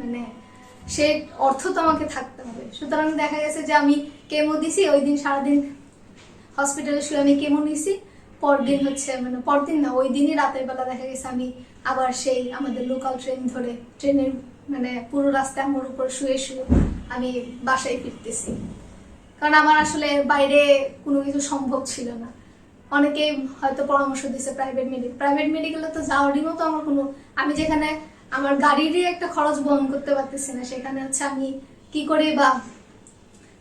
মানে সে অর্থ তো আমাকে থাকতে হবে। সুতরাং দেখা গেছে যে আমি কেমো দিছি, ওই দিন সারাদিন হসপিটালে শুয়ে আমি কেমো নিছি। পরদিন হচ্ছে মানে পরদিন না, ওই দিনই রাতের বেলা দেখা গেছে আমি আবার সেই আমাদের লোকাল ট্রেন ধরে ট্রেনের মানে পুরো রাস্তায় আমার উপর শুয়ে শুয়ে আমি বাসায় ফিরতেছি। কারণ আমার আসলে বাইরে কোনো কিছু সম্ভব ছিল না। অনেকে হয়তো পরামর্শ দিচ্ছে প্রাইভেট মেডিকেলে তো যাওয়ারই মতো আমার কোনো, আমি যেখানে আমার গাড়িরই একটা খরচ বহন করতে পারতেছি না, সেখানে হচ্ছে আমি কি করে বা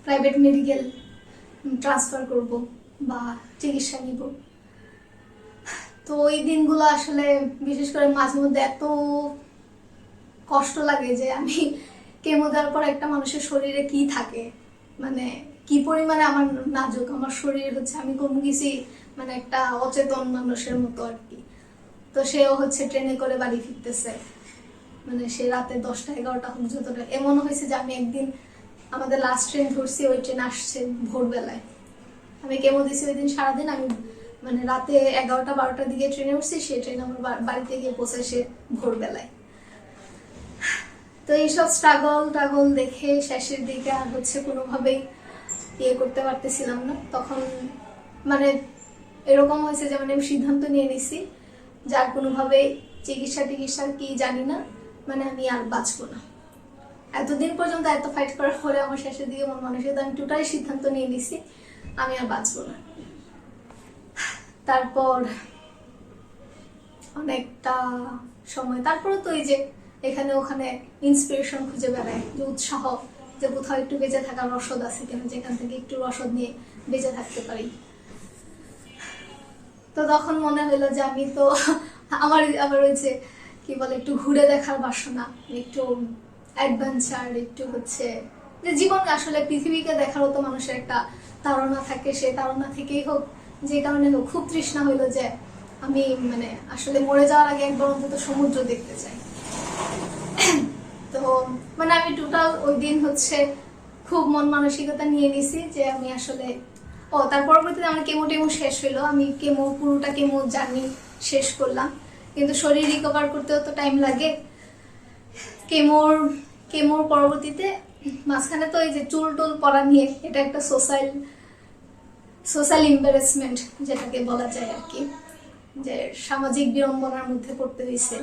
প্রাইভেট মেডিকেল ট্রান্সফার করব বা চিকিৎসা নিব। তো ওই দিনগুলো আসলে বিশেষ করে মাঝে মধ্যে এত কষ্ট লাগে যে আমি কেমো দেওয়ার পর একটা মানুষের শরীরে কি থাকে, মানে কি পরিমাণে আমার নাজুক আমার শরীর হচ্ছে, আমি কোনো কিছুই মানে একটা অচেতন মানুষের মতো আর কি। তো সেও হচ্ছে ট্রেনে করে বাড়ি ফিরতেছে, মানে সে রাতে 10টা-11টা হোক যতটা। এমন হয়েছে যে আমি একদিন আমাদের লাস্ট ট্রেন ধরছি, ওই ট্রেন আসছে ভোরবেলায়, আমি কেমো দিছি ওই দিন সারাদিন, আমি মানে রাতে 11টা-12টার দিকে ট্রেনে উঠছি, সেই ট্রেন আমার বাড়িতে গিয়ে পৌঁছে সে ভোরবেলায়। তো এইসব স্ট্রাগল দেখে শেষের দিকে আর হচ্ছে কোনোভাবেই ইয়ে করতে পারতেছিলাম না। তখন মানে এরকম হয়েছে যে মানে আমি সিদ্ধান্ত নিয়ে নিছি যার কোনোভাবেই চিকিৎসা কি জানি না, মানে আমি আর বাঁচবো না। এতদিন পর্যন্ত এত ফাইট করার পরে আমার শেষের দিকে মন মানুষের আমি টোটালি সিদ্ধান্ত নিয়ে নিছি আমি আর বাঁচবো না। তারপর অনেকটা সময় তারপরে তো এই যে এখানে ওখানে ইন্সপিরেশন খুঁজে বেড়ায়, যে উৎসাহ, যে কোথাও একটু বেঁচে থাকার রসদ আছে কিনা, যেখান থেকে একটু রসদ নিয়ে বেঁচে থাকতে পারি। তো তখন মনে হলো যে আমি তো আমার আবার ওই যে কি বলে একটু ঘুরে দেখার বাসনা, একটু অ্যাডভেঞ্চার, একটু হচ্ছে যে জীবন আসলে পৃথিবীকে দেখারও তো মানুষের একটা তাড়না থাকে, সেই তাড়না থেকেই হোক যে কারণে হোক খুব তৃষ্ণা হইলো যে আমি মানে আসলে মরে যাওয়ার আগে একবার অন্তত সমুদ্র দেখতে চাই। তো মানে আমি টোটাল ওই দিন হচ্ছে খুব মন মানসিকতা নিয়ে নিছি যে আমি আসলে তার পরবর্তীতে আমার কেমো শেষ হইলো, আমি পুরোটা কেমো জার্নি শেষ করলাম, কিন্তু শরীর রিকভার করতেও তো টাইম লাগে। কেমোর পরবর্তীতে মাঝখানে তো এই যে চুল টুল পড়া নিয়ে, এটা একটা সোশ্যাল এম্বারেসমেন্ট যেটাকে বলা যায় আর কি, যে সামাজিক বিড়ম্বনার মধ্যে পড়তে হয়েছে।